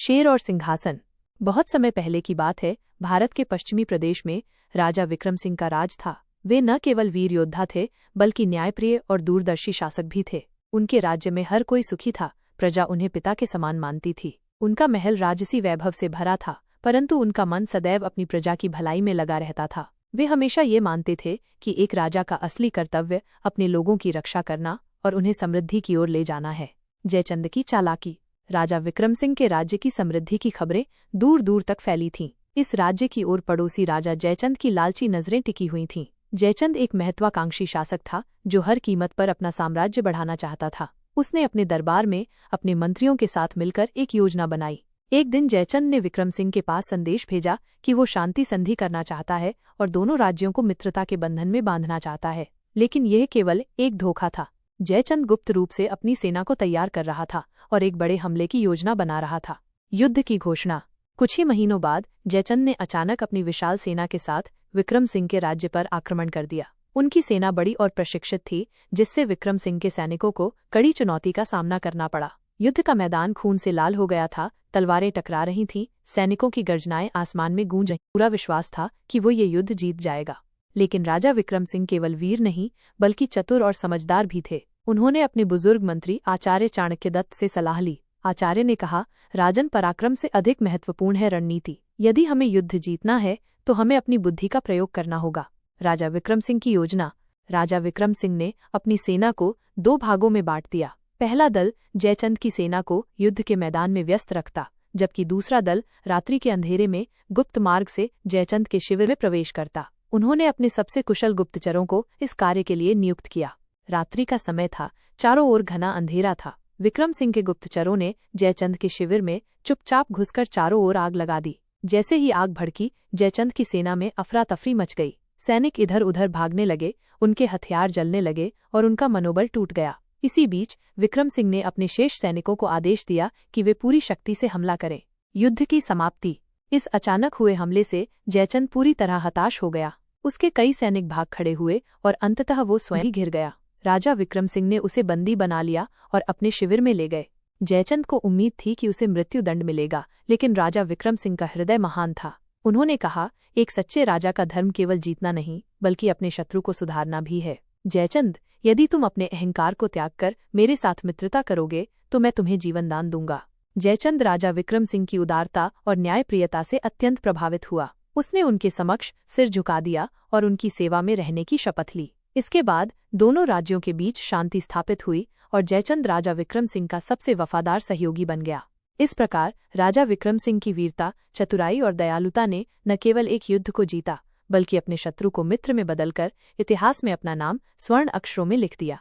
शेर और सिंहासन। बहुत समय पहले की बात है, भारत के पश्चिमी प्रदेश में राजा विक्रम सिंह का राज था। वे न केवल वीर योद्धा थे, बल्कि न्यायप्रिय और दूरदर्शी शासक भी थे। उनके राज्य में हर कोई सुखी था, प्रजा उन्हें पिता के समान मानती थी। उनका महल राजसी वैभव से भरा था, परंतु उनका मन सदैव अपनी प्रजा की भलाई में लगा रहता था। वे हमेशा ये मानते थे कि एक राजा का असली कर्तव्य अपने लोगों की रक्षा करना और उन्हें समृद्धि की ओर ले जाना है। जयचंद की चालाकी। राजा विक्रम सिंह के राज्य की समृद्धि की खबरें दूर दूर तक फैली थीं। इस राज्य की ओर पड़ोसी राजा जयचंद की लालची नजरें टिकी हुई थीं। जयचंद एक महत्वाकांक्षी शासक था, जो हर कीमत पर अपना साम्राज्य बढ़ाना चाहता था। उसने अपने दरबार में अपने मंत्रियों के साथ मिलकर एक योजना बनाई। एक दिन जयचंद ने विक्रम सिंह के पास संदेश भेजा कि वो शांति संधि करना चाहता है और दोनों राज्यों को मित्रता के बंधन में बांधना चाहता है। लेकिन यह केवल एक धोखा था। जयचंद गुप्त रूप से अपनी सेना को तैयार कर रहा था और एक बड़े हमले की योजना बना रहा था। युद्ध की घोषणा। कुछ ही महीनों बाद जयचंद ने अचानक अपनी विशाल सेना के साथ विक्रम सिंह के राज्य पर आक्रमण कर दिया। उनकी सेना बड़ी और प्रशिक्षित थी, जिससे विक्रम सिंह के सैनिकों को कड़ी चुनौती का सामना करना पड़ा। युद्ध का मैदान खून से लाल हो गया था, तलवारें टकरा रही थीं, सैनिकों की गर्जनाएं आसमान में गूंज रहीं। पूरा विश्वास था कि वो ये युद्ध जीत जाएगा। लेकिन राजा विक्रम सिंह केवल वीर नहीं, बल्कि चतुर और समझदार भी थे। उन्होंने अपने बुजुर्ग मंत्री आचार्य चाणक्यदत्त से सलाह ली। आचार्य ने कहा, राजन, पराक्रम से अधिक महत्वपूर्ण है रणनीति। यदि हमें युद्ध जीतना है तो हमें अपनी बुद्धि का प्रयोग करना होगा। राजा विक्रम सिंह की योजना। राजा विक्रम सिंह ने अपनी सेना को 2 भागों में बांट दिया। पहला दल जयचंद की सेना को युद्ध के मैदान में व्यस्त रखता, जबकि दूसरा दल रात्रि के अंधेरे में गुप्त मार्ग से जयचंद के शिविर में प्रवेश करता। उन्होंने अपने सबसे कुशल गुप्तचरों को इस कार्य के लिए नियुक्त किया। रात्रि का समय था, चारों ओर घना अंधेरा था। विक्रम सिंह के गुप्तचरों ने जयचंद के शिविर में चुपचाप घुसकर चारों ओर आग लगा दी। जैसे ही आग भड़की, जयचंद की सेना में अफरा तफरी मच गई। सैनिक इधर उधर भागने लगे, उनके हथियार जलने लगे और उनका मनोबल टूट गया। इसी बीच विक्रम सिंह ने अपने शेष सैनिकों को आदेश दिया कि वे पूरी शक्ति से हमला करें। युद्ध की समाप्ति। इस अचानक हुए हमले से जयचंद पूरी तरह हताश हो गया। उसके कई सैनिक भाग खड़े हुए और अंततः वो स्वयं ही घिर गया। राजा विक्रम सिंह ने उसे बंदी बना लिया और अपने शिविर में ले गए। जयचंद को उम्मीद थी कि उसे मृत्युदंड मिलेगा, लेकिन राजा विक्रम सिंह का हृदय महान था। उन्होंने कहा, एक सच्चे राजा का धर्म केवल जीतना नहीं, बल्कि अपने शत्रु को सुधारना भी है। जयचंद, यदि तुम अपने अहंकार को त्याग कर मेरे साथ मित्रता करोगे तो मैं तुम्हें जीवन दान दूंगा। जयचंद राजा विक्रम सिंह की उदारता और न्यायप्रियता से अत्यंत प्रभावित हुआ। उसने उनके समक्ष सिर झुका दिया और उनकी सेवा में रहने की शपथ ली। इसके बाद दोनों राज्यों के बीच शांति स्थापित हुई और जयचंद राजा विक्रम सिंह का सबसे वफादार सहयोगी बन गया। इस प्रकार राजा विक्रम सिंह की वीरता, चतुराई और दयालुता ने न केवल एक युद्ध को जीता, बल्कि अपने शत्रु को मित्र में बदलकर इतिहास में अपना नाम स्वर्ण अक्षरों में लिख दिया।